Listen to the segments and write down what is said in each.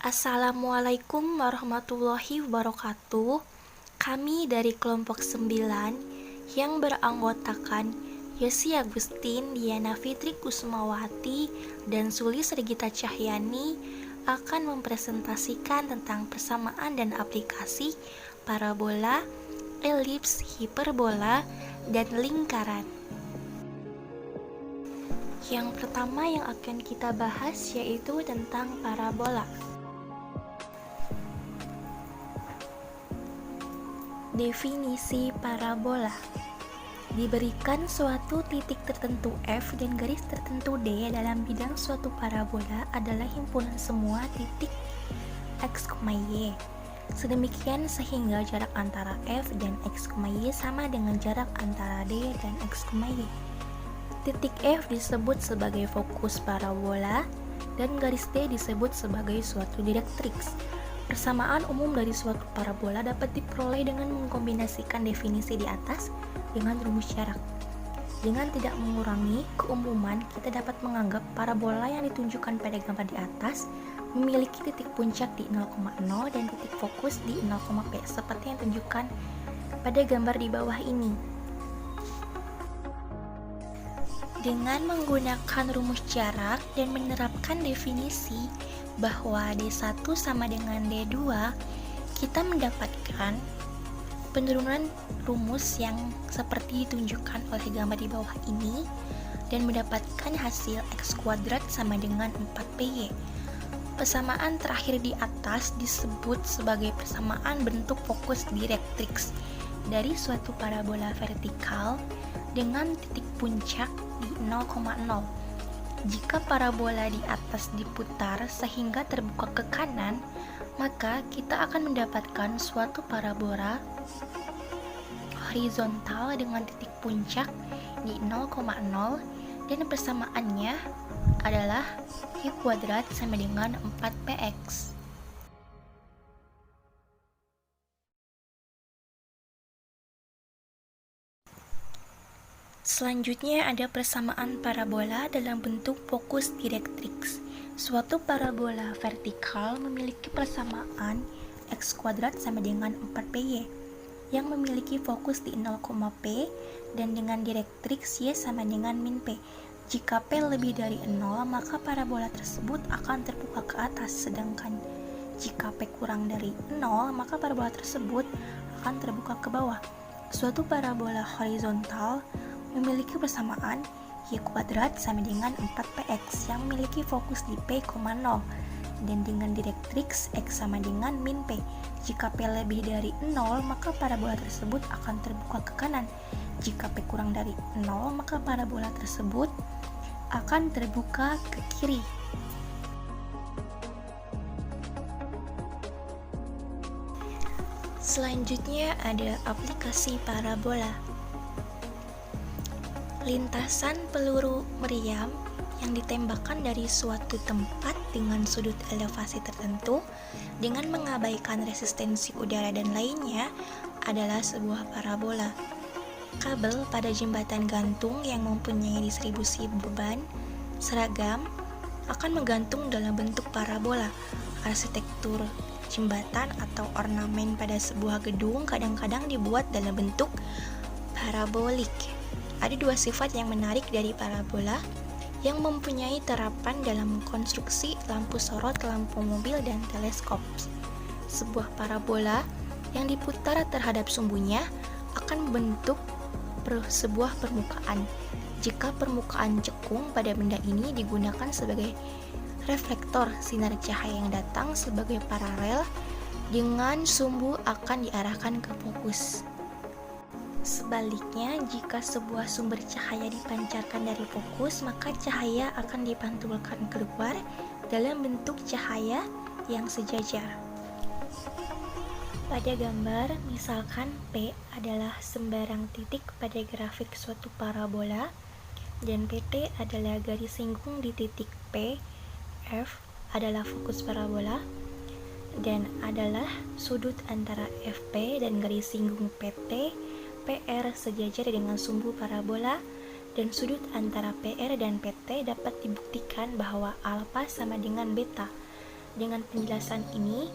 Assalamualaikum warahmatullahi wabarakatuh. Kami dari kelompok 9 yang beranggotakan Yosi Agustin, Diana Fitri Kusumawati, dan Sulis Regita Cahyani akan mempresentasikan tentang persamaan dan aplikasi parabola, elips, hiperbola, dan lingkaran. Yang pertama yang akan kita bahas yaitu tentang parabola. Definisi parabola: diberikan suatu titik tertentu F dan garis tertentu D dalam bidang suatu parabola adalah himpunan semua titik X, Y. Sedemikian sehingga jarak antara F dan X, Y sama dengan jarak antara D dan X, Y. Titik F disebut sebagai fokus parabola dan garis D disebut sebagai suatu direktriks. Persamaan umum dari suatu parabola dapat diperoleh dengan mengkombinasikan definisi di atas dengan rumus jarak. Dengan tidak mengurangi keumuman, kita dapat menganggap parabola yang ditunjukkan pada gambar di atas memiliki titik puncak di 0,0 dan titik fokus di 0,P seperti yang ditunjukkan pada gambar di bawah ini. Dengan menggunakan rumus jarak dan menerapkan definisi bahwa D1 sama dengan D2, kita mendapatkan penurunan rumus yang seperti ditunjukkan oleh gambar di bawah ini dan mendapatkan hasil X kuadrat sama dengan 4PY. Persamaan terakhir di atas disebut sebagai persamaan bentuk fokus direktriks dari suatu parabola vertikal dengan titik puncak di 0,0. Jika parabola di atas diputar sehingga terbuka ke kanan, maka kita akan mendapatkan suatu parabola horizontal dengan titik puncak di 0,0 dan persamaannya adalah Y kuadrat sama dengan 4PX. Selanjutnya ada persamaan parabola dalam bentuk fokus direktriks. Suatu parabola vertikal memiliki persamaan X kuadrat sama dengan 4PY yang memiliki fokus di 0,P dan dengan direktriks Y sama dengan min P. Jika P lebih dari 0, maka parabola tersebut akan terbuka ke atas, sedangkan jika P kurang dari 0, maka parabola tersebut akan terbuka ke bawah. Suatu parabola horizontal memiliki persamaan Y kuadrat sama dengan 4PX yang memiliki fokus di P, 0 dan dengan direktriks X sama dengan min P. Jika P lebih dari 0, maka parabola tersebut akan terbuka ke kanan. Jika P kurang dari 0, maka parabola tersebut akan terbuka ke kiri. Selanjutnya ada aplikasi parabola. Lintasan peluru meriam yang ditembakkan dari suatu tempat dengan sudut elevasi tertentu dengan mengabaikan resistensi udara dan lainnya adalah sebuah parabola. Kabel pada jembatan gantung yang mempunyai distribusi beban seragam akan menggantung dalam bentuk parabola. Arsitektur jembatan atau ornamen pada sebuah gedung kadang-kadang dibuat dalam bentuk parabolik. Ada dua sifat yang menarik dari parabola yang mempunyai terapan dalam konstruksi lampu sorot, lampu mobil, dan teleskop. Sebuah parabola yang diputar terhadap sumbunya akan membentuk sebuah permukaan. Jika permukaan cekung pada benda ini digunakan sebagai reflektor, sinar cahaya yang datang sebagai paralel dengan sumbu akan diarahkan ke fokus. Sebaliknya, jika sebuah sumber cahaya dipancarkan dari fokus, maka cahaya akan dipantulkan keluar dalam bentuk cahaya yang sejajar. Pada gambar, misalkan P adalah sembarang titik pada grafik suatu parabola dan PT adalah garis singgung di titik P, F adalah fokus parabola dan adalah sudut antara FP dan garis singgung PT. PR sejajar dengan sumbu parabola dan sudut antara PR dan PT dapat dibuktikan bahwa alfa sama dengan beta. Dengan penjelasan ini,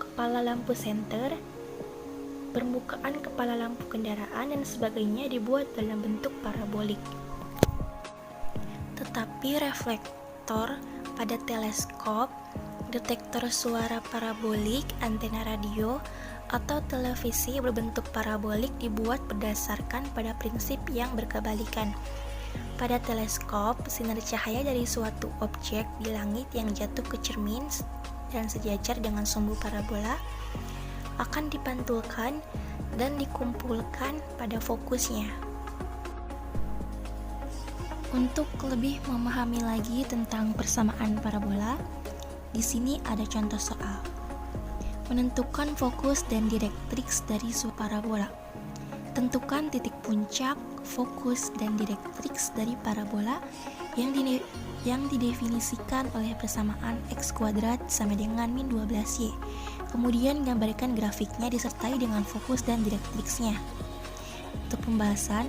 kepala lampu senter, permukaan kepala lampu kendaraan, dan sebagainya dibuat dalam bentuk parabolik. Tetapi reflektor pada teleskop, detektor suara parabolik, antena radio, atau televisi berbentuk parabolik dibuat berdasarkan pada prinsip yang berkebalikan. Pada teleskop, sinar cahaya dari suatu objek di langit yang jatuh ke cermin dan sejajar dengan sumbu parabola akan dipantulkan dan dikumpulkan pada fokusnya. Untuk lebih memahami lagi tentang persamaan parabola, di sini ada contoh soal. Menentukan fokus dan direktriks dari suatu parabola. Tentukan titik puncak, fokus, dan direktriks dari parabola yang didefinisikan oleh persamaan x kuadrat sama dengan min 12y. Kemudian gambarkan grafiknya disertai dengan fokus dan direktriksnya. Untuk pembahasan,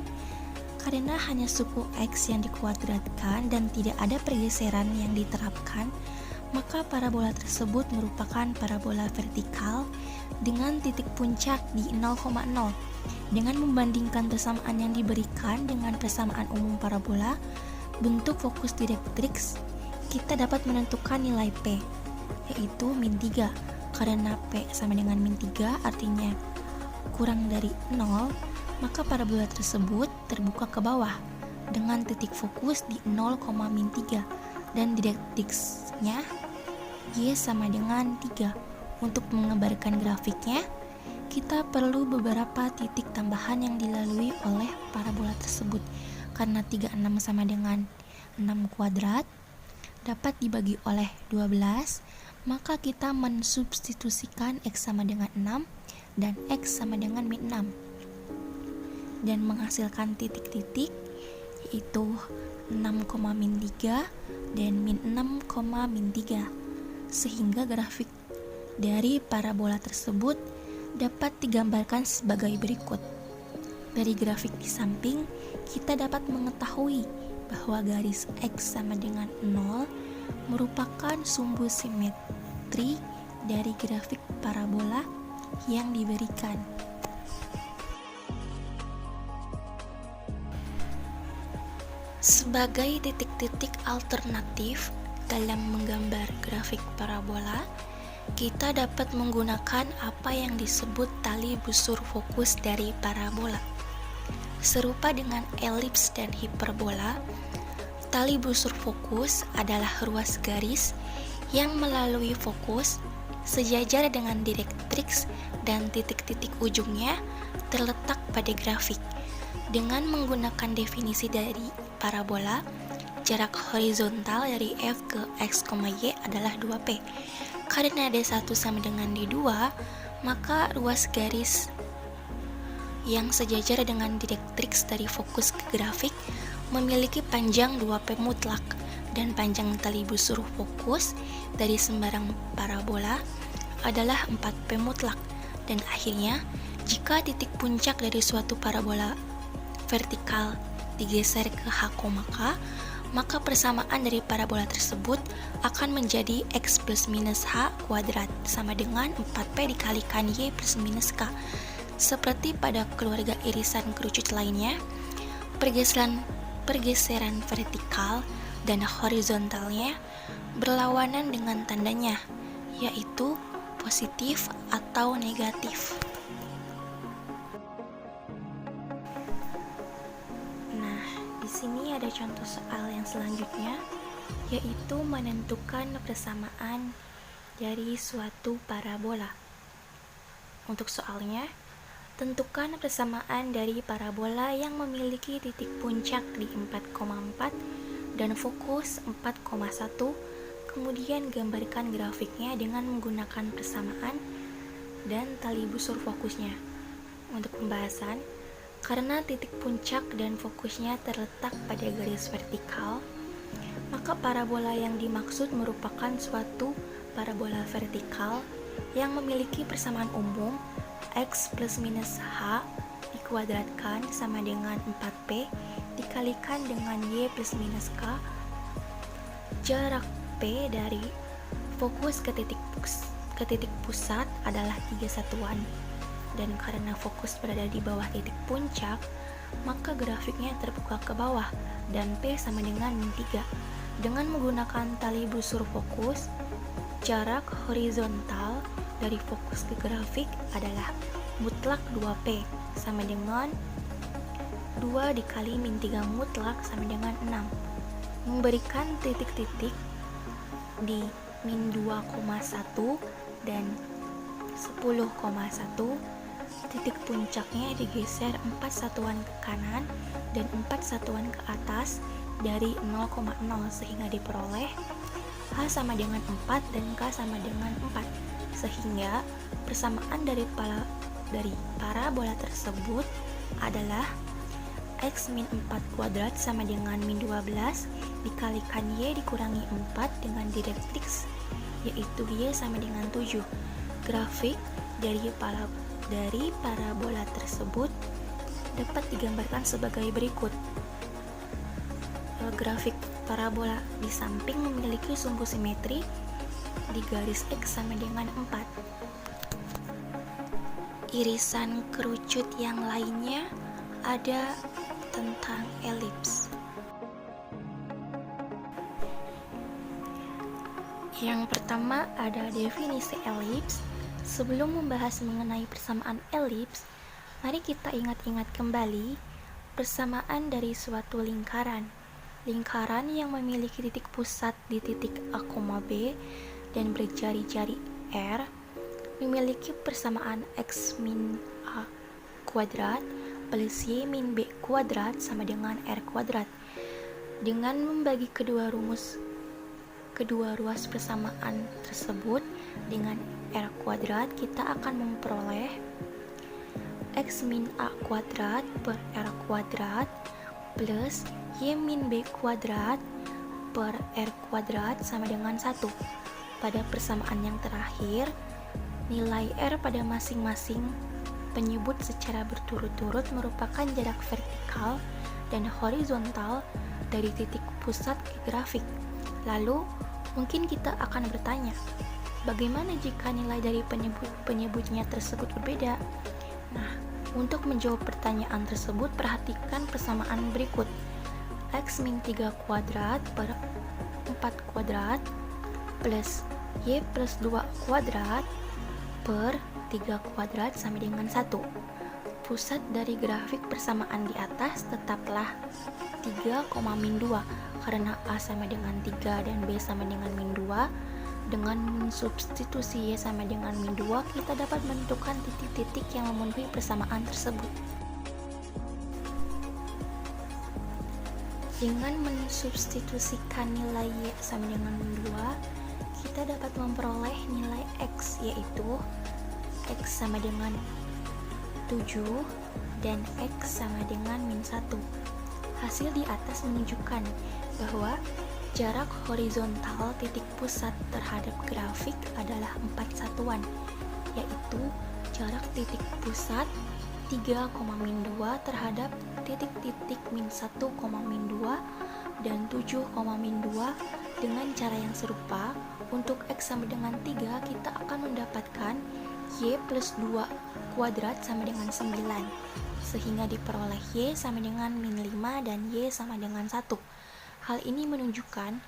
karena hanya suku x yang dikuadratkan dan tidak ada pergeseran yang diterapkan, maka parabola tersebut merupakan parabola vertikal dengan titik puncak di 0,0. Dengan membandingkan persamaan yang diberikan dengan persamaan umum parabola, bentuk fokus direktriks, kita dapat menentukan nilai P, yaitu min 3. Karena P sama dengan min 3 artinya kurang dari 0, maka parabola tersebut terbuka ke bawah dengan titik fokus di 0,-3 dan direktriksnya Y sama dengan 3. Untuk mengambarkan grafiknya, kita perlu beberapa titik tambahan yang dilalui oleh parabola tersebut. Karena 36 sama dengan 6 kuadrat dapat dibagi oleh 12, maka kita mensubstitusikan X sama dengan 6 dan X sama dengan min 6 dan menghasilkan titik-titik, yaitu 6,-3 dan min 6,-3, sehingga grafik dari parabola tersebut dapat digambarkan sebagai berikut. Dari grafik di samping, kita dapat mengetahui bahwa garis X sama dengan 0 merupakan sumbu simetri dari grafik parabola yang diberikan. Sebagai titik-titik alternatif dalam menggambar grafik parabola, kita dapat menggunakan apa yang disebut tali busur fokus dari parabola. Serupa dengan elips dan hiperbola, tali busur fokus adalah ruas garis yang melalui fokus sejajar dengan direktriks dan titik-titik ujungnya terletak pada grafik. Dengan menggunakan definisi dari parabola, jarak horizontal dari F ke X, Y adalah 2P. Karena D1 sama dengan D2, maka ruas garis yang sejajar dengan direktriks dari fokus ke grafik memiliki panjang 2P mutlak, dan panjang tali busur fokus dari sembarang parabola adalah 4P mutlak. Dan akhirnya, jika titik puncak dari suatu parabola vertikal digeser ke H, maka persamaan dari parabola tersebut akan menjadi X plus minus H kuadrat sama dengan 4P dikalikan Y plus minus K. Seperti pada keluarga irisan kerucut lainnya, pergeseran vertikal dan horizontalnya berlawanan dengan tandanya, yaitu positif atau negatif. Di sini ada contoh soal yang selanjutnya, yaitu menentukan persamaan dari suatu parabola. Untuk soalnya, tentukan persamaan dari parabola yang memiliki titik puncak di 4,4 dan fokus 4,1, kemudian gambarkan grafiknya dengan menggunakan persamaan dan tali busur fokusnya. Untuk pembahasan, karena titik puncak dan fokusnya terletak pada garis vertikal, maka parabola yang dimaksud merupakan suatu parabola vertikal yang memiliki persamaan umum X plus minus H dikuadratkan sama dengan 4P dikalikan dengan Y plus minus K. Jarak P dari Fokus ke titik pusat adalah 3 satuan, dan karena fokus berada di bawah titik puncak, maka grafiknya terbuka ke bawah dan P sama dengan min 3. Dengan menggunakan tali busur fokus, jarak horizontal dari fokus ke grafik adalah mutlak 2P sama dengan 2 dikali min 3 mutlak sama dengan 6, memberikan titik-titik di min 2,1 dan 10,1. Titik puncaknya digeser 4 satuan ke kanan dan 4 satuan ke atas dari 0,0 sehingga diperoleh H sama dengan 4 dan K sama dengan 4, sehingga persamaan dari parabola tersebut adalah X min 4 kuadrat sama dengan min 12 dikalikan Y dikurangi 4 dengan direktrix, yaitu Y sama dengan 7. Grafik dari parabola tersebut dapat digambarkan sebagai berikut. Grafik parabola di samping memiliki sumbu simetri di garis X sama dengan 4. Irisan kerucut yang lainnya ada tentang elips. Yang pertama ada definisi elips. Sebelum membahas mengenai persamaan elips, mari kita ingat-ingat kembali persamaan dari suatu lingkaran. Lingkaran yang memiliki titik pusat di titik A, B dan berjari-jari R memiliki persamaan X min A kuadrat plus Y min B kuadrat sama dengan R kuadrat. Dengan membagi kedua ruas persamaan tersebut dengan R kuadrat, kita akan memperoleh X min A kuadrat per R kuadrat plus Y min B kuadrat per R kuadrat sama dengan 1. Pada persamaan yang terakhir, nilai R pada masing-masing penyebut secara berturut-turut merupakan jarak vertikal dan horizontal dari titik pusat ke grafik. Lalu, mungkin kita akan bertanya, bagaimana jika nilai dari penyebutnya tersebut berbeda? Nah, untuk menjawab pertanyaan tersebut, perhatikan persamaan berikut. X min 3 kuadrat per 4 kuadrat plus Y plus 2 kuadrat per 3 kuadrat sama dengan 1. Pusat dari grafik persamaan di atas tetaplah 3, min 2 karena A sama dengan 3 dan B sama dengan min 2. Dengan mensubstitusi Y sama dengan min 2, kita dapat menentukan titik-titik yang memenuhi persamaan tersebut. Dengan mensubstitusikan nilai Y sama dengan min 2, kita dapat memperoleh nilai X, yaitu X sama dengan 7 dan X sama dengan min 1. Hasil di atas menunjukkan bahwa jarak horizontal titik pusat terhadap grafik adalah 4 satuan, yaitu jarak titik pusat 3, min 2 terhadap titik-titik min 1, min 2 dan 7, min 2. Dengan cara yang serupa, untuk X sama dengan 3 kita akan mendapatkan Y plus 2 kuadrat sama dengan 9, sehingga diperoleh Y sama dengan min 5 dan Y sama dengan 1. Hal ini menunjukkan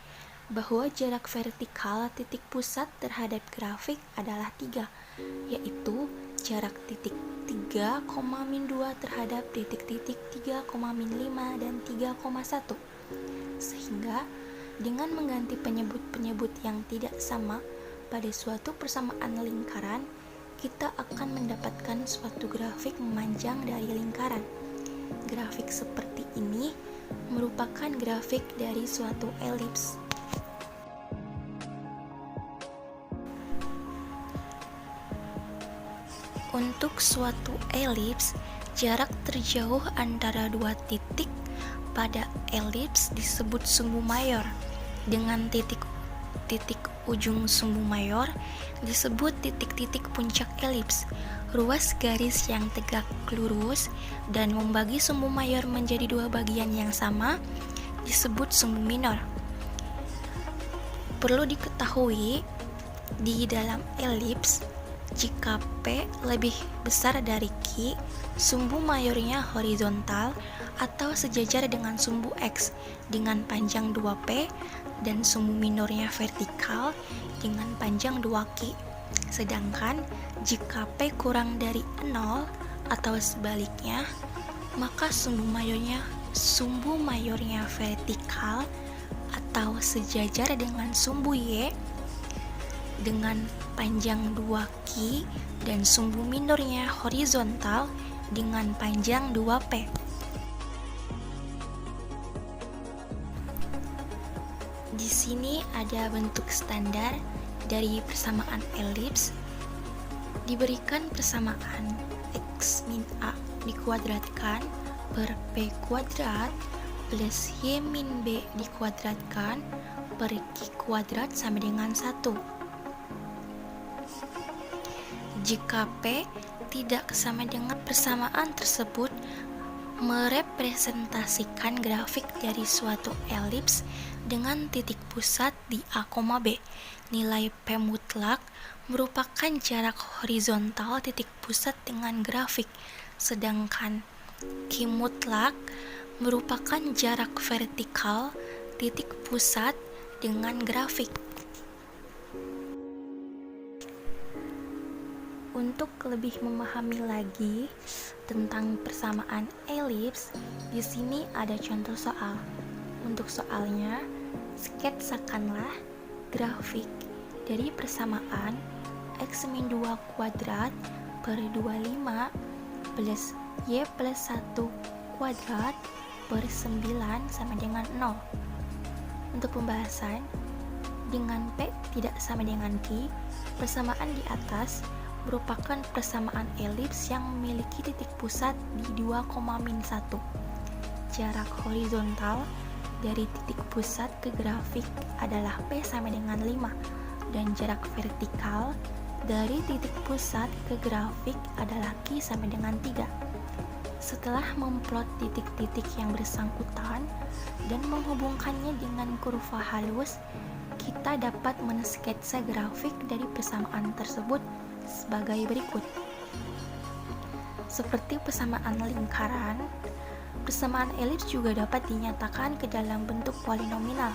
bahwa jarak vertikal titik pusat terhadap grafik adalah 3, yaitu jarak titik 3, min 2 terhadap titik-titik 3, min 5 dan 3,1. Sehingga dengan mengganti penyebut-penyebut yang tidak sama pada suatu persamaan lingkaran, kita akan mendapatkan suatu grafik memanjang dari lingkaran. Grafik seperti ini merupakan grafik dari suatu elips. Untuk suatu elips, jarak terjauh antara dua titik pada elips disebut sumbu mayor. Dengan titik ujung sumbu mayor disebut titik-titik puncak elips. Ruas garis yang tegak lurus dan membagi sumbu mayor menjadi dua bagian yang sama disebut sumbu minor. Perlu diketahui Di dalam elips, jika P lebih besar dari Q, sumbu mayornya horizontal atau sejajar dengan sumbu X dengan panjang 2P dan sumbu minornya vertikal dengan panjang 2Q. Sedangkan jika P kurang dari 0 atau sebaliknya, maka sumbu mayornya vertikal atau sejajar dengan sumbu Y dengan panjang 2Q dan sumbu minornya horizontal dengan panjang 2P. Di sini ada bentuk standar dari persamaan elips. Diberikan persamaan X min A dikuadratkan per P kuadrat plus Y min B dikuadratkan per Q kuadrat sama dengan 1. Jika P tidak sama dengan persamaan tersebut, merepresentasikan grafik dari suatu elips dengan titik pusat di A, B. Nilai P mutlak merupakan jarak horizontal titik pusat dengan grafik, sedangkan Q mutlak merupakan jarak vertikal titik pusat dengan grafik. Untuk lebih memahami lagi tentang persamaan elips, di sini ada contoh soal. Untuk soalnya, sketsakanlah grafik dari persamaan X-2 kuadrat per 25 plus Y plus 1 kuadrat per 9 sama dengan 0. Untuk pembahasan, dengan P tidak sama dengan Q, persamaan di atas merupakan persamaan elips yang memiliki titik pusat di 2,-1. Jarak horizontal dari titik pusat ke grafik adalah P sama dengan 5 dan jarak vertikal dari titik pusat ke grafik adalah Q sama dengan 3. Setelah memplot titik-titik yang bersangkutan dan menghubungkannya dengan kurva halus, kita dapat mensketsa grafik dari persamaan tersebut sebagai berikut. Seperti persamaan lingkaran, persamaan elips juga dapat dinyatakan ke dalam bentuk polinomial.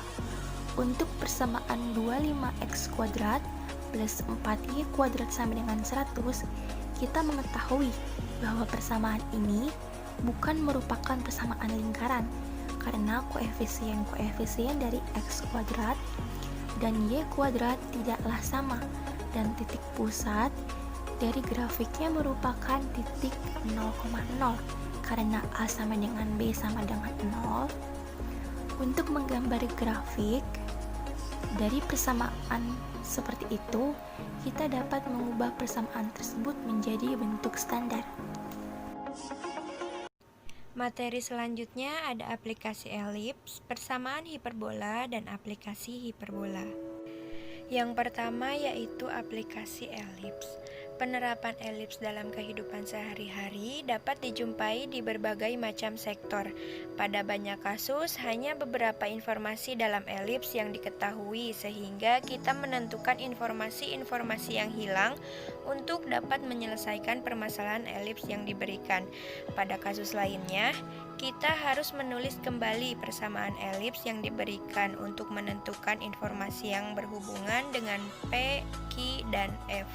Untuk persamaan 25x kuadrat plus 4y kuadrat sama dengan 100, kita mengetahui bahwa persamaan ini bukan merupakan persamaan lingkaran karena koefisien dari x kuadrat dan y kuadrat tidaklah sama, dan titik pusat dari grafiknya merupakan titik 0,0 karena A sama dengan B sama dengan 0. Untuk menggambar grafik dari persamaan seperti itu, kita dapat mengubah persamaan tersebut menjadi bentuk standar. Materi selanjutnya ada aplikasi elips, persamaan hiperbola, dan aplikasi hiperbola. Yang pertama yaitu aplikasi elips. Penerapan elips dalam kehidupan sehari-hari dapat dijumpai di berbagai macam sektor. Pada banyak kasus, hanya beberapa informasi dalam elips yang diketahui sehingga kita menentukan informasi-informasi yang hilang untuk dapat menyelesaikan permasalahan elips yang diberikan. Pada kasus lainnya, kita harus menulis kembali persamaan elips yang diberikan untuk menentukan informasi yang berhubungan dengan P, Q, dan F.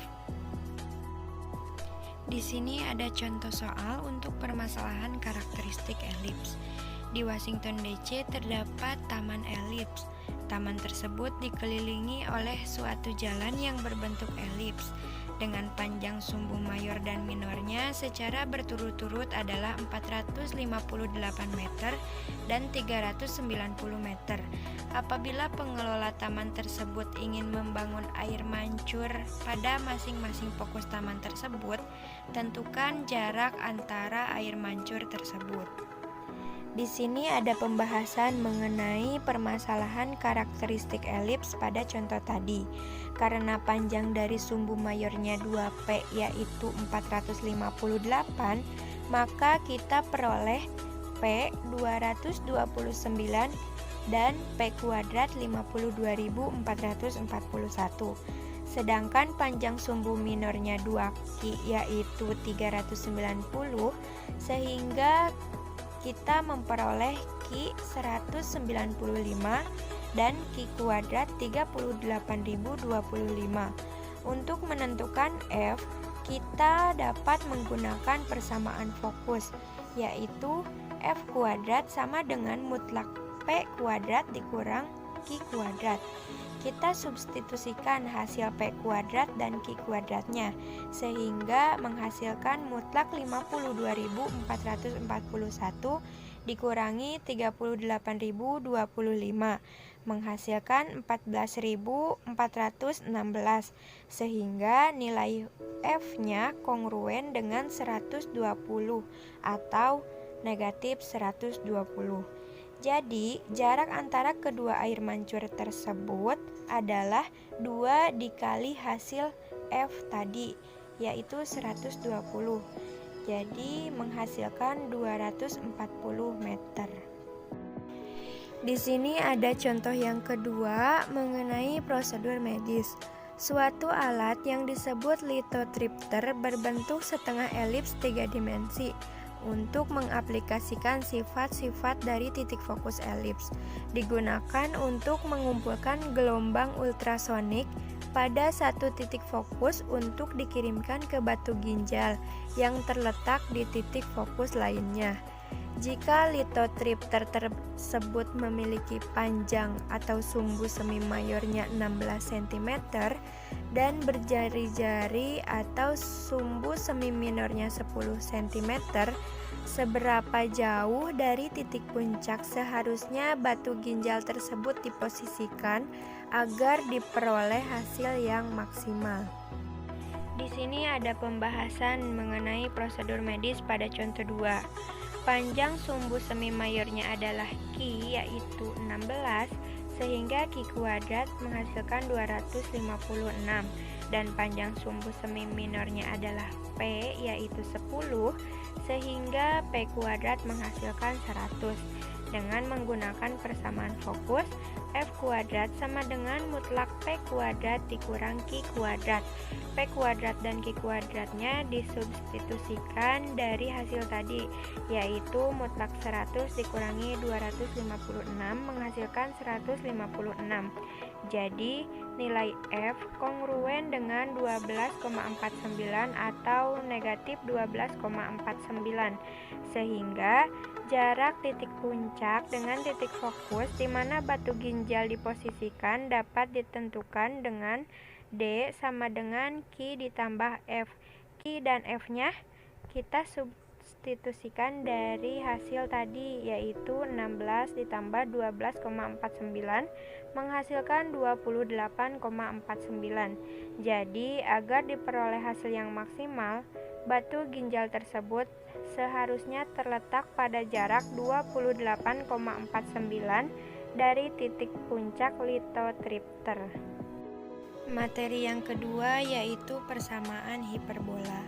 Di sini ada contoh soal untuk permasalahan karakteristik elips. Di Washington DC terdapat taman elips. Taman tersebut dikelilingi oleh suatu jalan yang berbentuk elips dengan panjang sumbu mayor dan minornya secara berturut-turut adalah 458 meter dan 390 meter. Apabila pengelola taman tersebut ingin membangun air mancur pada masing-masing fokus taman tersebut, tentukan jarak antara air mancur tersebut. Di sini ada pembahasan mengenai permasalahan karakteristik elips pada contoh tadi. Karena panjang dari sumbu mayornya 2P yaitu 458, maka kita peroleh P 229 dan P kuadrat 52.441. sedangkan panjang sumbu minornya 2Q yaitu 390, sehingga kita memperoleh Q 195 dan Q kuadrat 38.025. Untuk menentukan F, kita dapat menggunakan persamaan fokus, yaitu F kuadrat sama dengan mutlak P kuadrat dikurang Q kuadrat. Kita substitusikan hasil P kuadrat dan Q kuadratnya, sehingga menghasilkan mutlak 52.441 dikurangi 38.025, menghasilkan 14.416, sehingga nilai F-nya kongruen dengan 120 atau negatif 120. Jadi, jarak antara kedua air mancur tersebut adalah 2 dikali hasil F tadi, yaitu 120. Jadi, menghasilkan 240 meter. Di sini ada contoh yang kedua mengenai prosedur medis. Suatu alat yang disebut lithotripter berbentuk setengah elips 3 dimensi untuk mengaplikasikan sifat-sifat dari titik fokus elips. Digunakan untuk mengumpulkan gelombang ultrasonik pada satu titik fokus untuk dikirimkan ke batu ginjal yang terletak di titik fokus lainnya. Jika lithotripter tersebut memiliki panjang atau sumbu semi mayornya 16 cm dan berjari-jari atau sumbu semi minornya 10 cm, seberapa jauh dari titik puncak seharusnya batu ginjal tersebut diposisikan agar diperoleh hasil yang maksimal. Di sini ada pembahasan mengenai prosedur medis pada contoh 2. Panjang sumbu semi mayornya adalah Q yaitu 16, sehingga Q kuadrat menghasilkan 256, dan panjang sumbu semi minornya adalah P yaitu 10, sehingga P kuadrat menghasilkan 100. Dengan menggunakan persamaan fokus, F kuadrat sama dengan mutlak P kuadrat dikurang Q kuadrat. P kuadrat dan Q kuadratnya disubstitusikan dari hasil tadi, yaitu mutlak 100 dikurangi 256 menghasilkan 156. Jadi, nilai F kongruen dengan 12,49 atau negatif 12,49, sehingga jarak titik puncak dengan titik fokus di mana batu ginjal diposisikan dapat ditentukan dengan D sama dengan Q ditambah F. Q dan F-nya kita substitusikan dari hasil tadi, yaitu 16 ditambah 12,49 menghasilkan 28,49. Jadi, agar diperoleh hasil yang maksimal, batu ginjal tersebut seharusnya terletak pada jarak 28,49 dari titik puncak lithotripter. Materi yang kedua yaitu persamaan hiperbola.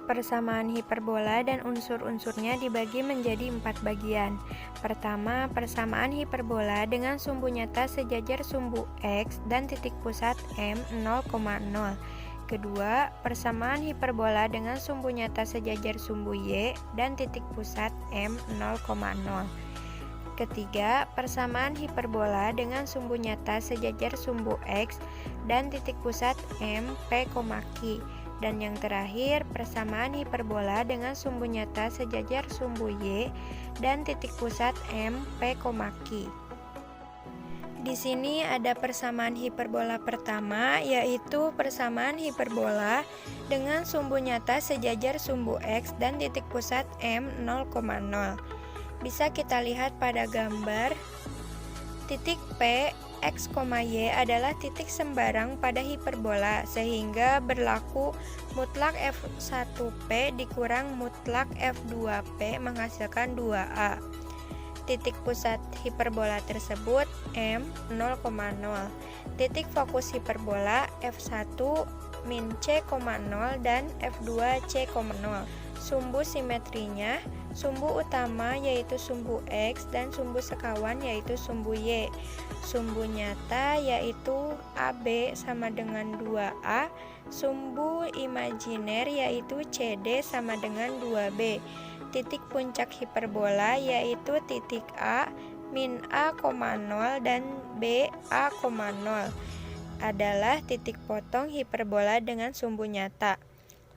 Persamaan hiperbola dan unsur-unsurnya dibagi menjadi 4 bagian. Pertama, persamaan hiperbola dengan sumbu nyata sejajar sumbu X dan titik pusat M 0,0. Kedua, persamaan hiperbola dengan sumbu nyata sejajar sumbu Y dan titik pusat M 0,0. Ketiga, persamaan hiperbola dengan sumbu nyata sejajar sumbu X dan titik pusat M, P, Q. Dan yang terakhir, persamaan hiperbola dengan sumbu nyata sejajar sumbu Y dan titik pusat M, P, Q. Di sini ada persamaan hiperbola pertama, yaitu persamaan hiperbola dengan sumbu nyata sejajar sumbu X dan titik pusat M 0,0. Bisa kita lihat pada gambar, titik P, X, Y adalah titik sembarang pada hiperbola, sehingga berlaku mutlak F1P dikurang mutlak F2P menghasilkan 2A. Titik pusat hiperbola tersebut M 0,0. Titik fokus hiperbola F1 min C,0 dan F2 C,0. Sumbu simetrinya Sumbu utama yaitu sumbu X dan sumbu sekawan yaitu sumbu Y. Sumbu nyata yaitu AB sama dengan 2A. Sumbu imajiner yaitu CD sama dengan 2B. Titik puncak hiperbola yaitu titik A min A,0 dan B A,0 adalah titik potong hiperbola dengan sumbu nyata.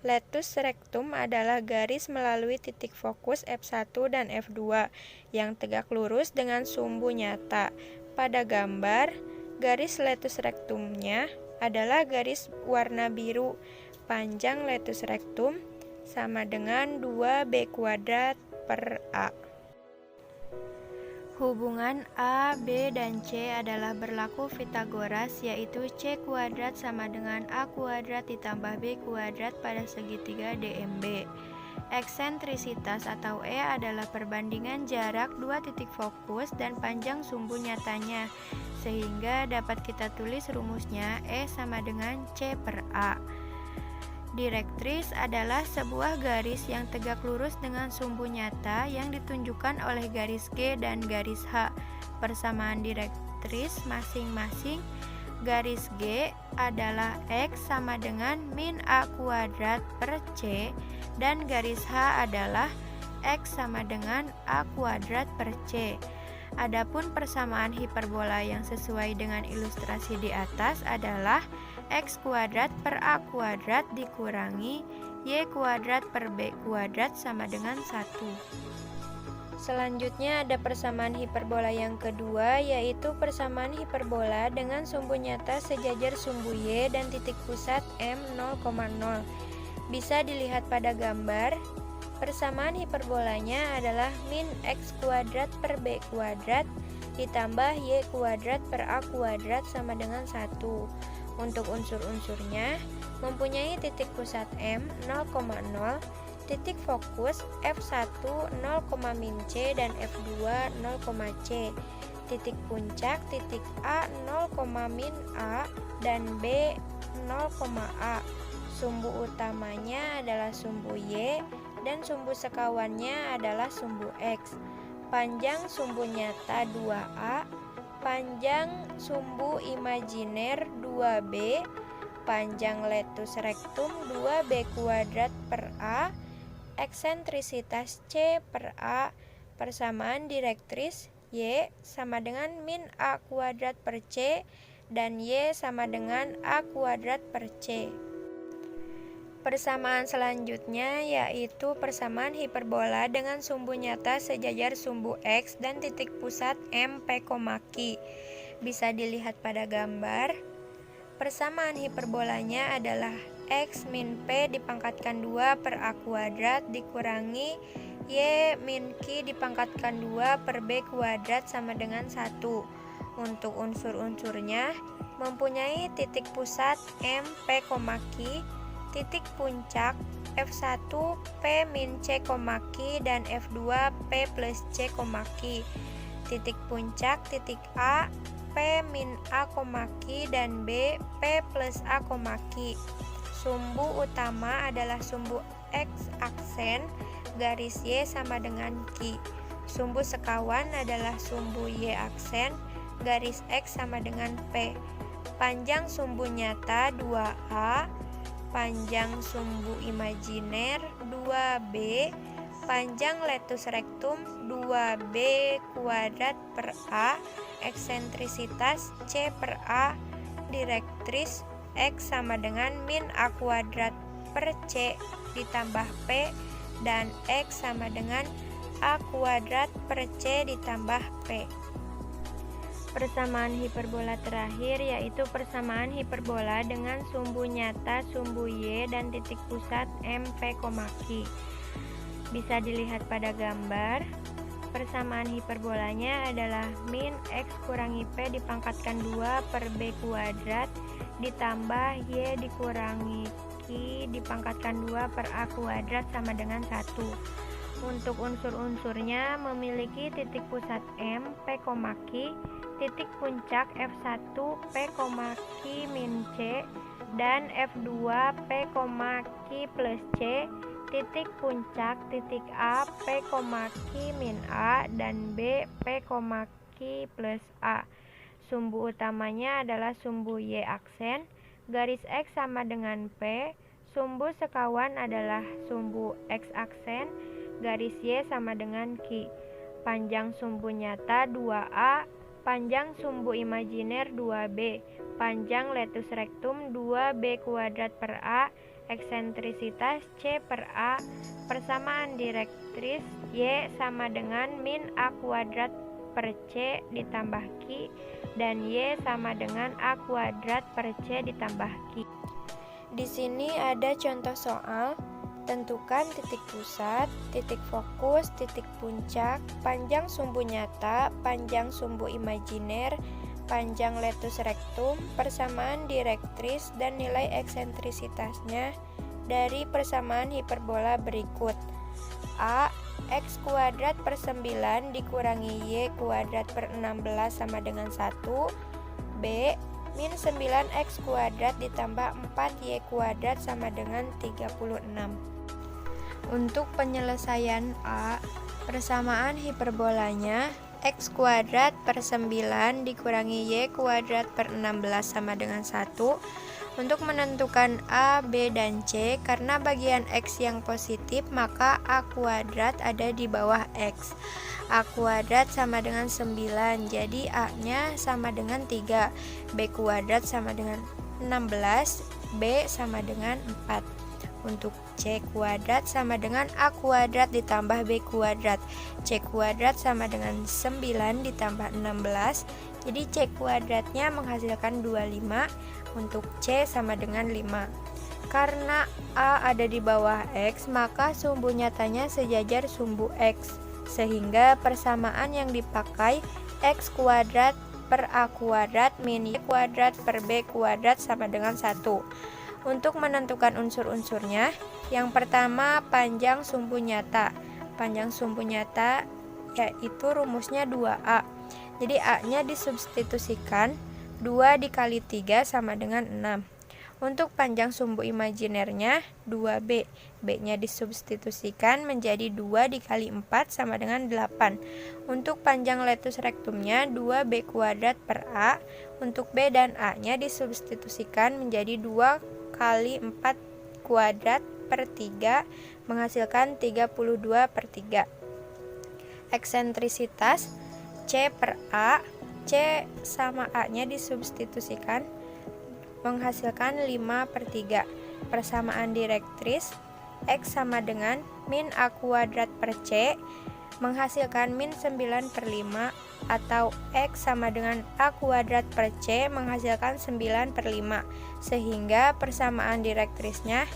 Latus rectum adalah garis melalui titik fokus F1 dan F2 yang tegak lurus dengan sumbu nyata. Pada gambar, garis latus rectumnya adalah garis warna biru. Panjang latus rectum sama dengan 2B² per A. Hubungan A, B, dan C adalah berlaku Pythagoras, yaitu C² sama dengan A² ditambah B² pada segitiga DMB. Eksentrisitas atau E adalah perbandingan jarak dua titik fokus dan panjang sumbu nyatanya, sehingga dapat kita tulis rumusnya E sama dengan C per A. Direktris adalah sebuah garis yang tegak lurus dengan sumbu nyata yang ditunjukkan oleh garis G dan garis H. Persamaan direktris masing-masing garis G adalah X sama dengan min A² per C dan garis H adalah X sama dengan A² per C. Adapun persamaan hiperbola yang sesuai dengan ilustrasi di atas adalah X² per A² dikurangi Y² per B² sama dengan 1. Selanjutnya ada persamaan hiperbola yang kedua, yaitu persamaan hiperbola dengan sumbu nyata sejajar sumbu Y dan titik pusat M 0,0. Bisa dilihat pada gambar. Persamaan hiperbolanya adalah min X² per B² ditambah Y² per A² sama dengan 1. Untuk unsur-unsurnya mempunyai titik pusat M 0,0, titik fokus F1 0, min C dan F2 0, C, titik puncak titik A 0, min A dan B 0, A. Sumbu utamanya adalah sumbu Y dan sumbu sekawannya adalah sumbu X. Panjang sumbu nyata 2A, panjang sumbu imajiner 2B, panjang latus rectum 2B² per A, eksentrisitas C per A, persamaan direktris Y sama dengan min A² per C dan Y sama dengan A² per C. Persamaan selanjutnya yaitu persamaan hiperbola dengan sumbu nyata sejajar sumbu X dan titik pusat M P, Q. Bisa dilihat pada gambar. Persamaan hiperbolanya adalah X min P dipangkatkan 2 per A² dikurangi Y min Q dipangkatkan 2 per B² sama dengan 1. Untuk unsur-unsurnya mempunyai titik pusat M P, Q, titik puncak F1 P min C, Q dan F2 P plus C, Q. Titik puncak titik A P min A, Q dan B P plus A, Q. Sumbu utama adalah sumbu X aksen garis Y sama dengan Q. Sumbu sekawan adalah sumbu Y aksen garis X sama dengan P. Panjang sumbu nyata 2A, panjang sumbu imajiner 2B, panjang latus rectum 2B² per A, eksentrisitas C per A, direktris X sama dengan min A² per C ditambah P dan X sama dengan A² per C ditambah P. Persamaan hiperbola terakhir yaitu persamaan hiperbola dengan sumbu nyata sumbu Y dan titik pusat M P, Q. Bisa dilihat pada gambar. Persamaan hiperbolanya adalah min X kurangi P dipangkatkan 2 per B² ditambah Y dikurangi Q dipangkatkan 2 per A² sama dengan 1. Untuk unsur-unsurnya memiliki titik pusat M, P, Q, titik puncak F1 P, Q min C dan F2 P, Q plus C, Titik puncak titik A P, Q min A dan B P, Q plus A. Sumbu utamanya adalah sumbu Y aksen, garis X sama dengan P, sumbu sekawan adalah sumbu X aksen, garis Y sama dengan Q. Panjang sumbu nyata 2A, panjang sumbu imajiner 2B, panjang letus rectum 2B kuadrat per A, eksentrisitas C per A, persamaan direktris Y sama dengan min A kuadrat per C ditambah Q, dan Y sama dengan A kuadrat per C ditambah Q. Di sini ada contoh soal. Tentukan titik pusat, titik fokus, titik puncak, panjang sumbu nyata, panjang sumbu imajiner, panjang letus rectum, persamaan direktris, dan nilai eksentrisitasnya dari persamaan hiperbola berikut. A. X kuadrat per 9 dikurangi Y kuadrat per 16 sama dengan 1. B. Min 9X kuadrat ditambah 4Y kuadrat sama dengan 36. Untuk penyelesaian A, persamaan hiperbolanya X kuadrat per 9 dikurangi Y kuadrat per 16 sama dengan 1. Untuk menentukan A, B, dan C, karena bagian X yang positif, maka A kuadrat ada di bawah X. A kuadrat sama dengan 9, jadi A-nya sama dengan 3. B kuadrat sama dengan 16, B sama dengan 4. Untuk C kuadrat sama dengan A kuadrat ditambah B kuadrat. C kuadrat sama dengan 9 ditambah 16. Jadi C kuadratnya menghasilkan 25. Untuk C sama dengan 5. Karena A ada di bawah X, maka sumbu nyatanya sejajar sumbu X. Sehingga persamaan yang dipakai X kuadrat per A kuadrat min Y kuadrat per B kuadrat sama dengan 1. Untuk menentukan unsur-unsurnya, yang pertama panjang sumbu nyata. Panjang sumbu nyata yaitu rumusnya 2A. Jadi A-nya disubstitusikan, 2 dikali 3 sama dengan 6. Untuk panjang sumbu imajinernya 2B. B-nya disubstitusikan menjadi 2 dikali 4 sama dengan 8. Untuk panjang letus rectumnya 2B kuadrat per A. Untuk B dan A-nya disubstitusikan menjadi 2 kali 4 kuadrat per 3 menghasilkan 32 per 3. Eksentrisitas C per A, C sama A-nya disubstitusikan menghasilkan 5 per 3. Persamaan direktris X sama dengan min A kuadrat per C menghasilkan min 9 per 5, atau X sama dengan A kuadrat per C menghasilkan 9 per 5, sehingga persamaan direktrisnya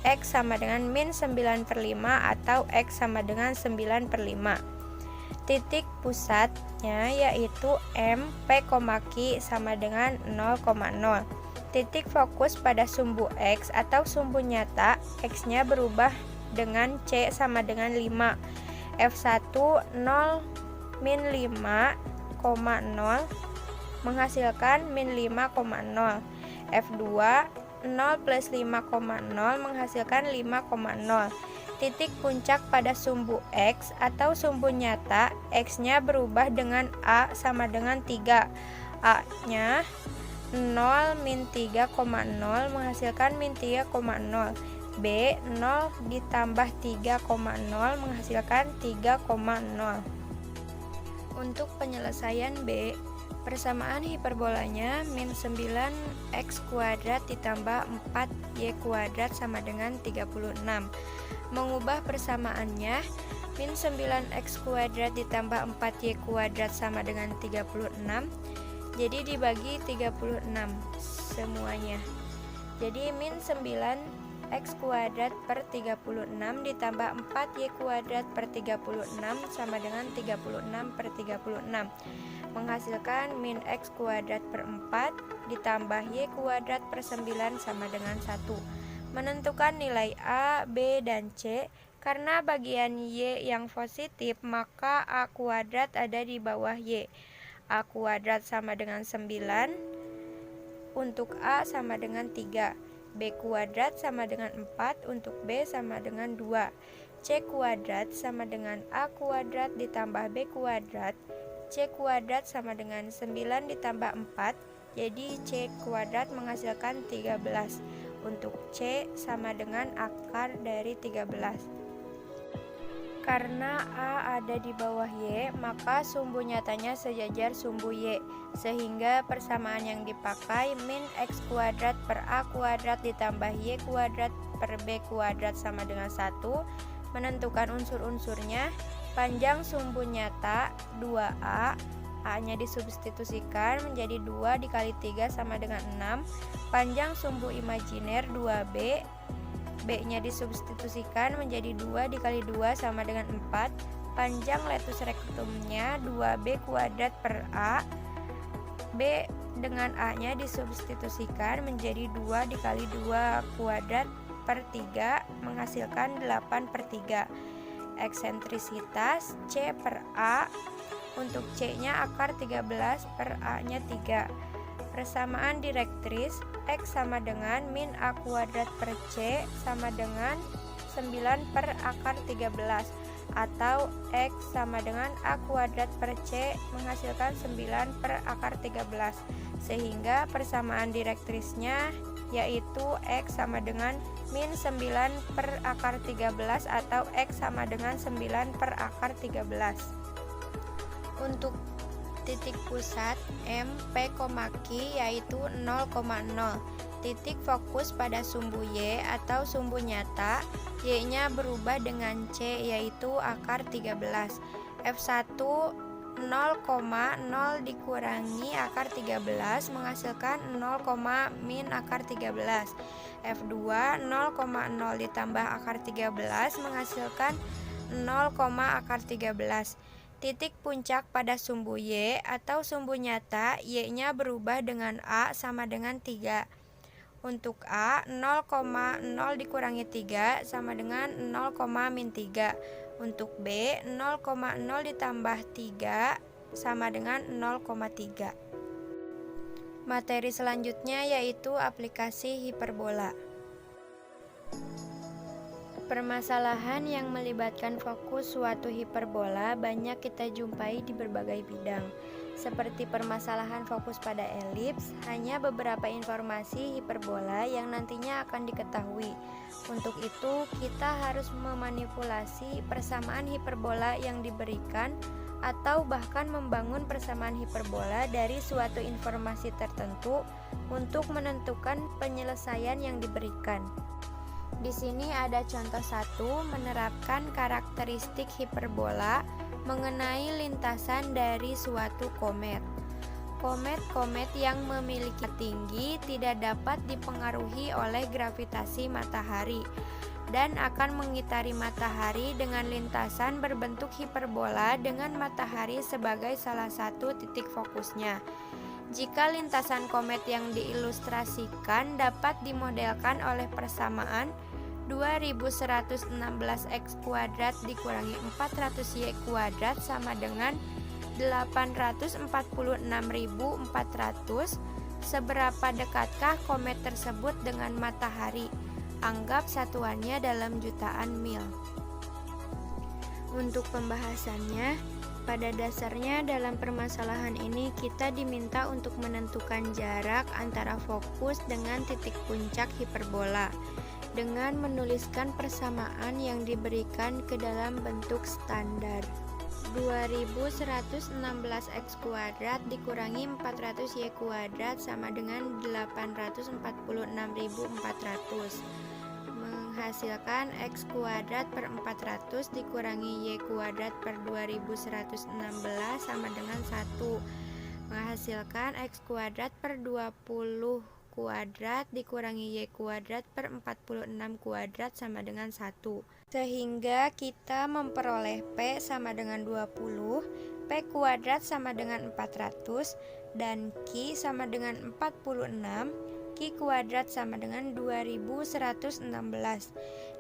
X sama dengan min 9 per 5 atau X sama dengan 9 per 5. Titik pusatnya yaitu M, P, Q sama dengan 0,0. Titik fokus pada sumbu X atau sumbu nyata, X-nya berubah dengan C sama dengan 5. F1 0 min 5,0 menghasilkan min 5,0. F2 0 plus 5,0 menghasilkan 5,0. Titik puncak pada sumbu X atau sumbu nyata, X-nya berubah dengan A sama dengan 3. A-nya 0 min 3,0 menghasilkan min 3,0. B 0 ditambah 3,0 menghasilkan 3,0. Untuk penyelesaian B, persamaan hiperbolanya min 9x kuadrat ditambah 4y kuadrat sama dengan 36. Mengubah persamaannya, min 9x kuadrat ditambah 4y kuadrat sama dengan 36. Jadi dibagi 36 semuanya. Jadi min 9x kuadrat per 36 ditambah 4y kuadrat per 36 sama dengan 36 per 36 menghasilkan min x kuadrat per 4 ditambah y kuadrat per 9 sama dengan 1. Menentukan nilai A, B, dan C. Karena bagian y yang positif, maka A kuadrat ada di bawah y. A kuadrat sama dengan 9, untuk A sama dengan 3. B kuadrat sama dengan 4, untuk B sama dengan 2. C kuadrat sama dengan A kuadrat ditambah B kuadrat. C kuadrat sama dengan 9 ditambah 4, jadi C kuadrat menghasilkan 13. Untuk C sama dengan akar dari 13. Karena A ada di bawah Y, maka sumbu nyatanya sejajar sumbu Y, sehingga persamaan yang dipakai min X kuadrat per A kuadrat ditambah Y kuadrat per B kuadrat sama dengan 1. Menentukan unsur-unsurnya, panjang sumbu nyata 2A, A-nya disubstitusikan menjadi 2 dikali 3 sama dengan 6. Panjang sumbu imajiner 2B, B-nya disubstitusikan menjadi 2 dikali 2 sama dengan 4. Panjang letus rektumnya 2B kuadrat per A, B dengan A-nya disubstitusikan menjadi 2 dikali 2 kuadrat per 3 menghasilkan 8 per 3. Eksentrisitas C per A, untuk C-nya akar 13 per A-nya 3. Persamaan direktris X sama dengan min A kuadrat per C sama dengan 9 per akar 13, atau X sama dengan A kuadrat per C menghasilkan 9 per akar 13, sehingga persamaan direktrisnya yaitu X sama dengan min 9 per akar 13 atau X sama dengan 9 per akar 13. Untuk titik pusat M, P, Q yaitu 0,0. Titik fokus pada sumbu Y atau sumbu nyata, Y-nya berubah dengan C yaitu akar 13. F1 0,0 dikurangi akar 13 menghasilkan 0, min akar 13. F2 0,0 ditambah akar 13 menghasilkan 0, akar 13. Titik puncak pada sumbu Y atau sumbu nyata, Y-nya berubah dengan A sama dengan 3. Untuk A, 0,0 dikurangi 3 sama dengan 0, min 3. Untuk B, 0,0 ditambah 3 sama dengan 0,3. Materi selanjutnya yaitu aplikasi hiperbola. Permasalahan yang melibatkan fokus suatu hiperbola banyak kita jumpai di berbagai bidang. Seperti permasalahan fokus pada elips, hanya beberapa informasi hiperbola yang nantinya akan diketahui. Untuk itu, kita harus memanipulasi persamaan hiperbola yang diberikan atau bahkan membangun persamaan hiperbola dari suatu informasi tertentu untuk menentukan penyelesaian yang diberikan. Di sini ada contoh 1, menerapkan karakteristik hiperbola mengenai lintasan dari suatu komet. Komet-komet yang memiliki tinggi tidak dapat dipengaruhi oleh gravitasi matahari dan akan mengitari matahari dengan lintasan berbentuk hiperbola dengan matahari sebagai salah satu titik fokusnya. Jika lintasan komet yang diilustrasikan dapat dimodelkan oleh persamaan 2116 X kuadrat dikurangi 400 Y kuadrat sama dengan 846.400, seberapa dekatkah komet tersebut dengan matahari? Anggap satuannya dalam jutaan mil. Untuk pembahasannya, pada dasarnya dalam permasalahan ini kita diminta untuk menentukan jarak antara fokus dengan titik puncak hiperbola dengan menuliskan persamaan yang diberikan ke dalam bentuk standar. 2116 X kuadrat dikurangi 400 Y kuadrat sama dengan 846.400 menghasilkan X kuadrat per 400 dikurangi Y kuadrat per 2116 sama dengan 1, menghasilkan X kuadrat per 20 kuadrat dikurangi Y kuadrat per 46 kuadrat sama dengan 1. Sehingga kita memperoleh P sama dengan 20, P kuadrat sama dengan 400, dan Q sama dengan 46, Q kuadrat sama dengan 2116.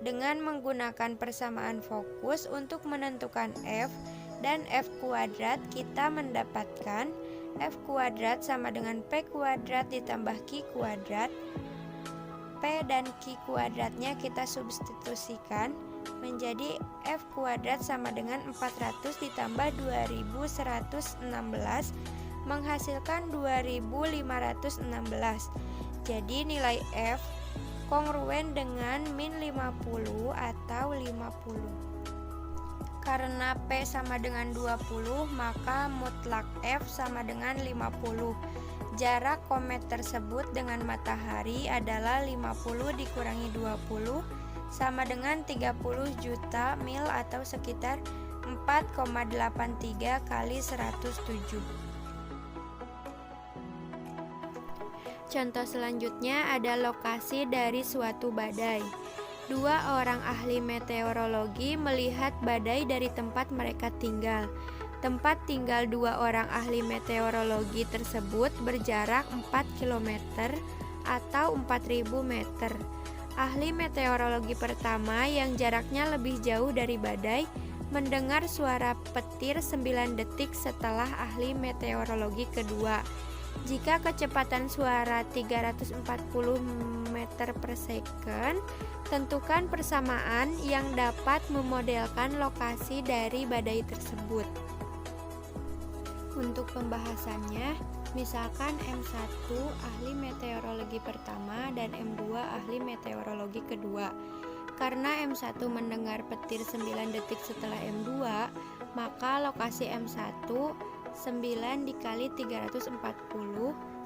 Dengan menggunakan persamaan fokus untuk menentukan F dan F kuadrat, kita mendapatkan F kuadrat sama dengan P kuadrat ditambah Q kuadrat. P P dan Q kuadratnya kita substitusikan menjadi F kuadrat sama dengan 400 ditambah 2116 menghasilkan 2516. Jadi nilai F kongruen dengan min 50 atau 50. Karena P sama dengan 20, maka mutlak F sama dengan 50. Jarak komet tersebut dengan matahari adalah 50 dikurangi 20 sama dengan 30 juta mil atau sekitar 4,83 kali 107. Contoh selanjutnya ada lokasi dari suatu badai. Dua orang ahli meteorologi melihat badai dari tempat mereka tinggal. Tempat tinggal dua orang ahli meteorologi tersebut berjarak 4 km atau 4.000 meter. Ahli meteorologi pertama yang jaraknya lebih jauh dari badai mendengar suara petir 9 detik setelah ahli meteorologi kedua. Jika kecepatan suara 340 meter per second, tentukan persamaan yang dapat memodelkan lokasi dari badai tersebut. Untuk pembahasannya, misalkan M1 ahli meteorologi pertama dan M2 ahli meteorologi kedua. Karena M1 mendengar petir 9 detik setelah M2, maka lokasi M1 9 dikali 340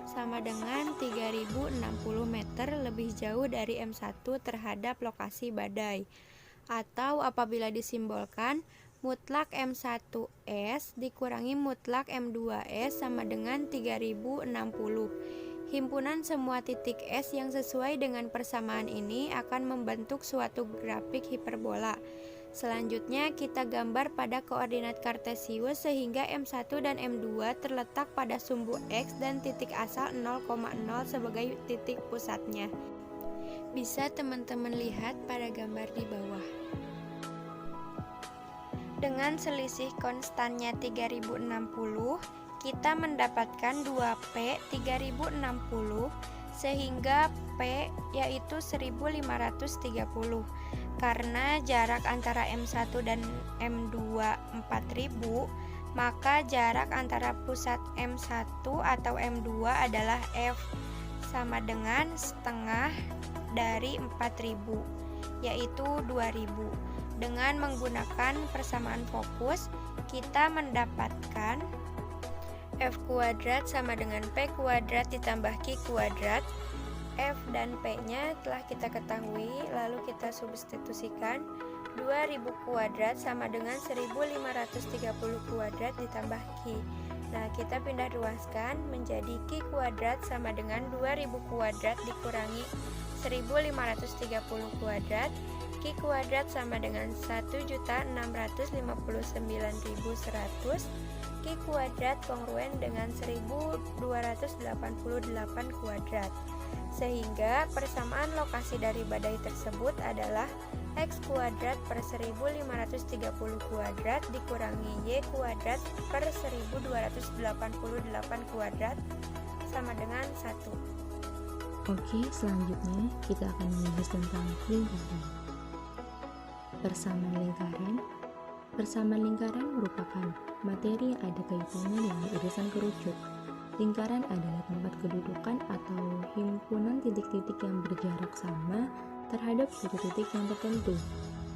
sama dengan 3060 meter lebih jauh dari M1 terhadap lokasi badai. Atau apabila disimbolkan, mutlak M1S dikurangi mutlak M2S sama dengan 3060. Himpunan semua titik S yang sesuai dengan persamaan ini akan membentuk suatu grafik hiperbola. Selanjutnya kita gambar pada koordinat kartesius sehingga M1 dan M2 terletak pada sumbu X dan titik asal 0,0 sebagai titik pusatnya. Bisa teman-teman lihat pada gambar di bawah. Dengan selisih konstannya 3060, kita mendapatkan 2P 3060 sehingga P yaitu 1530. Karena jarak antara M1 dan M2 4000, maka jarak antara pusat M1 atau M2 adalah F sama dengan setengah dari 4000, yaitu 2000. Dengan menggunakan persamaan fokus, kita mendapatkan F kuadrat sama dengan P kuadrat ditambah Q kuadrat. F dan P-nya telah kita ketahui, lalu kita substitusikan. 2000 kuadrat sama dengan 1530 kuadrat ditambah Q. Nah, kita pindah ruaskan menjadi Q kuadrat sama dengan 2000 kuadrat dikurangi 1530 kuadrat. Q kuadrat sama dengan 1.659.100. Q kuadrat kongruen dengan 1288 kuadrat. Sehingga persamaan lokasi dari badai tersebut adalah X kuadrat per 1530 kuadrat dikurangi Y kuadrat per 1288 kuadrat sama dengan 1. Oke, selanjutnya kita akan membahas tentang lingkaran. Persamaan lingkaran. Persamaan lingkaran merupakan materi yang ada kaitannya dengan irisan kerucut. Lingkaran adalah tempat kedudukan atau himpunan titik-titik yang berjarak sama terhadap suatu titik yang tertentu.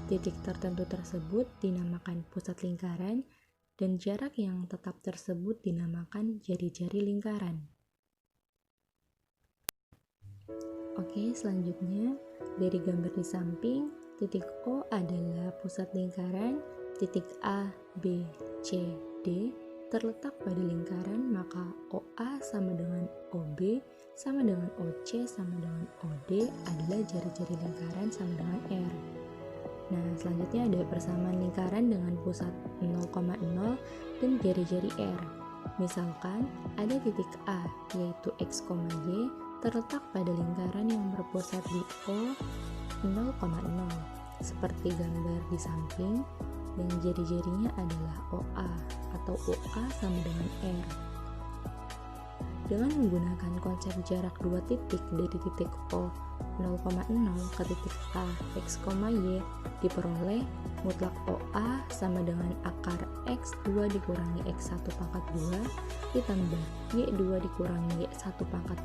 Titik tertentu tersebut dinamakan pusat lingkaran dan jarak yang tetap tersebut dinamakan jari-jari lingkaran. Oke, selanjutnya dari gambar di samping, titik O adalah pusat lingkaran, titik A, B, C, D terletak pada lingkaran, maka OA sama dengan OB sama dengan OC sama dengan OD adalah jari-jari lingkaran sama dengan R. Nah, selanjutnya ada persamaan lingkaran dengan pusat 0,0 dan jari-jari R. Misalkan ada titik A yaitu X, Y terletak pada lingkaran yang berpusat di O 0,0 seperti gambar di samping, dan jari-jarinya adalah OA atau OA sama dengan R. Dengan menggunakan konsep jarak dua titik dari titik O 0,0 ke titik A X, Y diperoleh mutlak OA sama dengan akar X2 dikurangi X1 pangkat 2 ditambah Y2 dikurangi Y1 pangkat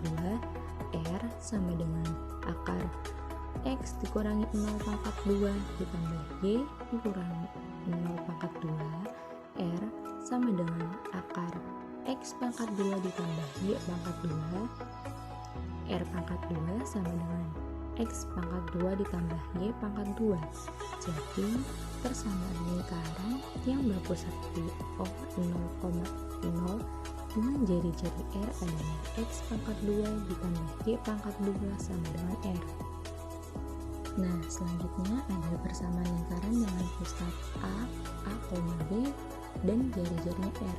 2 R sama dengan akar X dikurangi 0 pangkat 2 ditambah Y dikurangi 0 pangkat 2 R sama dengan akar X pangkat 2 ditambah Y pangkat 2 R pangkat 2 sama dengan X pangkat 2 ditambah Y pangkat 2. Jadi persamaan lingkaran yang berpusat di O 0,0 dengan jari-jari R adalah X pangkat 2 ditambah Y pangkat 2 sama dengan R. Nah, selanjutnya ada persamaan lingkaran dengan pusat A, B, dan jari-jarinya R.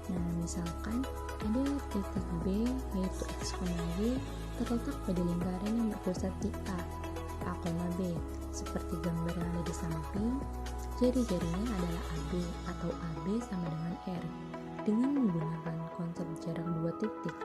Nah, misalkan ada titik B yaitu X, Y terletak pada lingkaran yang berpusat di A, B. Seperti gambar yang ada di samping, jari-jarinya adalah AB atau AB sama dengan R. Dengan menggunakan konsep jarak dua titik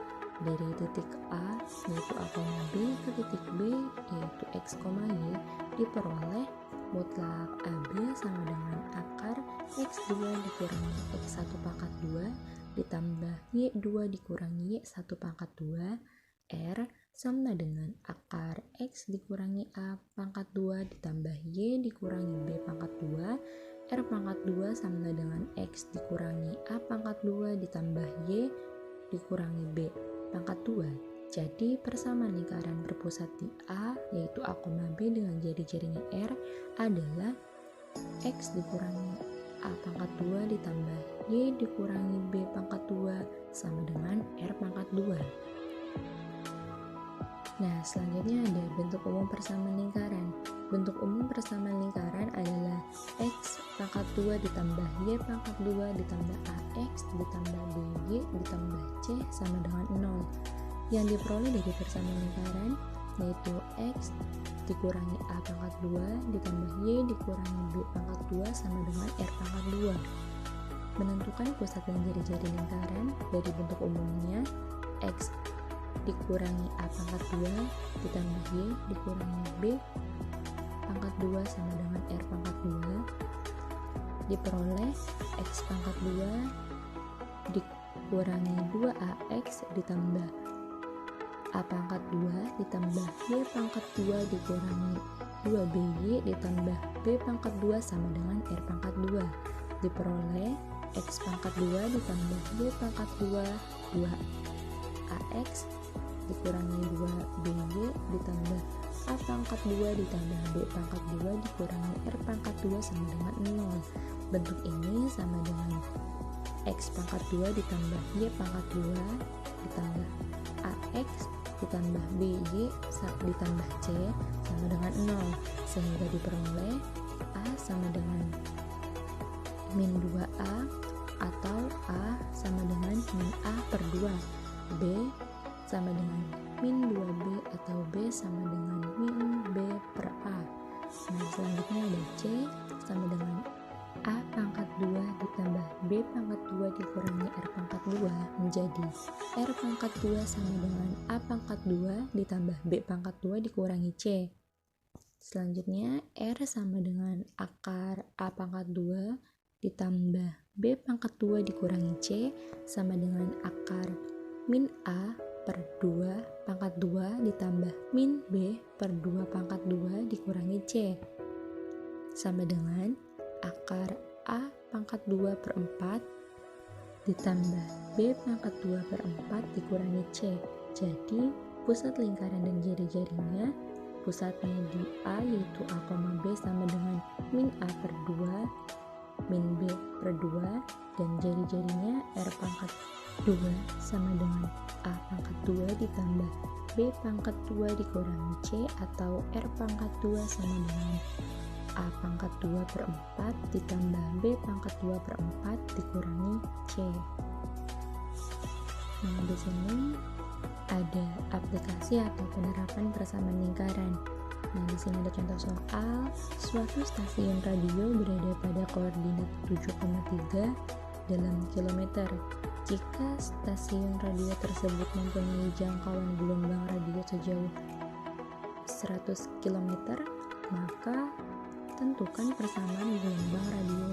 dari titik A yaitu A, B ke titik B yaitu X, Y diperoleh mutlak AB sama dengan akar X2 dikurangi X1 pangkat 2 ditambah Y2 dikurangi Y1 pangkat 2 R sama dengan akar X dikurangi A pangkat 2 ditambah Y dikurangi B pangkat 2 R pangkat 2 sama dengan X dikurangi A pangkat 2 ditambah Y dikurangi B pangkat 2. Jadi persamaan lingkaran berpusat di A yaitu A, B dengan jari-jarinya R adalah X dikurangi A pangkat 2 ditambah Y dikurangi B pangkat 2 sama dengan R pangkat 2. Nah, selanjutnya ada bentuk umum persamaan lingkaran. Bentuk umum persamaan lingkaran adalah X pangkat 2 ditambah Y pangkat 2 ditambah AX ditambah BY ditambah C sama dengan 0. Yang diperoleh dari persamaan lingkaran yaitu X dikurangi A pangkat 2 ditambah Y dikurangi B pangkat 2 sama dengan R pangkat 2. Menentukan pusat dan jari-jari lingkaran dari bentuk umumnya X dikurangi A pangkat 2 ditambah Y dikurangi B pangkat 2 sama dengan R pangkat 2 diperoleh X pangkat 2 dikurangi 2AX ditambah A pangkat 2 ditambah Y pangkat 2 dikurangi 2BY ditambah B pangkat 2 sama dengan R pangkat 2 diperoleh X pangkat 2 ditambah Y pangkat 2 2AX dikurangi 2BY ditambah A pangkat 2 ditambah B pangkat 2 dikurangi R pangkat 2 sama dengan 0. Bentuk ini sama dengan X pangkat 2 ditambah Y pangkat 2 ditambah AX ditambah BY ditambah C sama dengan 0 sehingga diperoleh A sama dengan min 2A atau A sama dengan min A per 2 B sama dengan min 2B atau B sama dengan min B per A. Nah, selanjutnya ada C sama dengan A pangkat 2 ditambah B pangkat 2 dikurangi R pangkat 2 menjadi R pangkat 2 sama dengan A pangkat 2 ditambah B pangkat 2 dikurangi C. Selanjutnya R sama dengan akar A pangkat 2 ditambah B pangkat 2 dikurangi C sama dengan akar min A per 2 pangkat 2 ditambah min B per 2 pangkat 2 dikurangi C sama dengan akar A pangkat 2 per 4 ditambah B pangkat 2 per 4 dikurangi C. Jadi pusat lingkaran dan jari-jarinya, pusatnya di A yaitu A, B sama dengan min A per 2 min B per 2 dan jari-jarinya R pangkat 2 sama dengan A pangkat 2 ditambah B pangkat 2 dikurangi C atau R pangkat 2 sama dengan A pangkat 2 per 4 ditambah B pangkat 2 per 4 dikurangi C. Nah, di sini ada aplikasi atau penerapan persamaan lingkaran. Nah, di sini ada contoh soal, suatu stasiun radio berada pada koordinat 7,3 dalam kilometer. Jika stasiun radio tersebut mempunyai jangkauan gelombang radio sejauh 100 km, maka tentukan persamaan gelombang radio.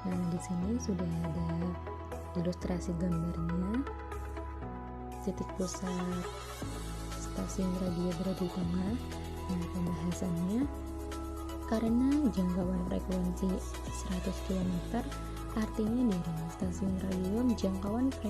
Nah, di sini sudah ada ilustrasi gambarnya. Titik pusat stasiun radio berada di tengah. Nah, pembahasannya, karena jangkauan frekuensi 100 km, artinya dari stasiun radio jangkauan frekuensi